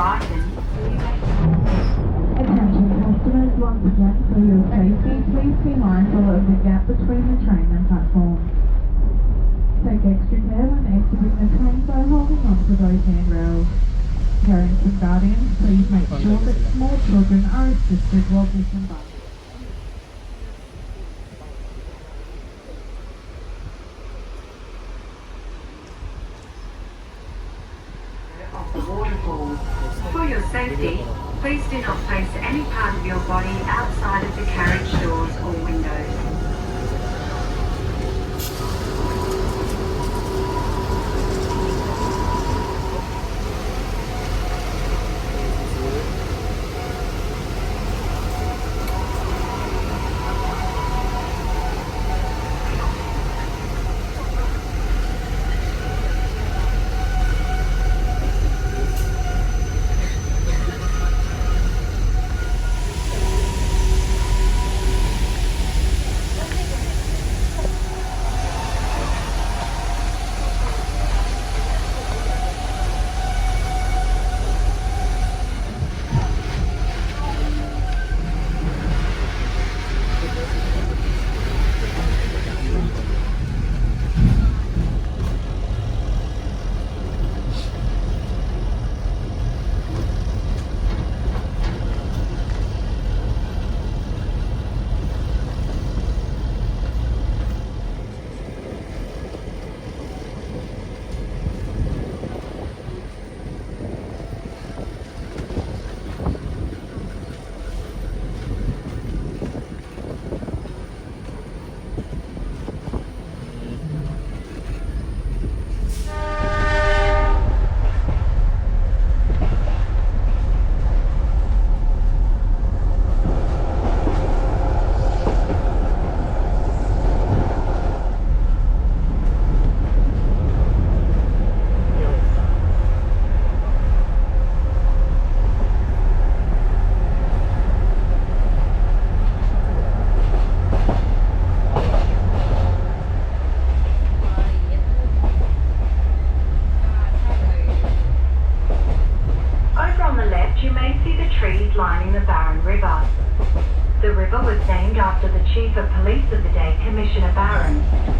license. Attention customers, once again, for your safety, please be mindful of the gap between the train and platform. Take extra care when exiting the train by holding on to those handrails. Parents and guardians, please make sure that small children are assisted while disembarking. Of the waterfall. For your safety, please do not place any part of your body outside of the carriage doors or windows. Lining the Barron River. The river was named after the Chief of Police of the day, Commissioner Barron.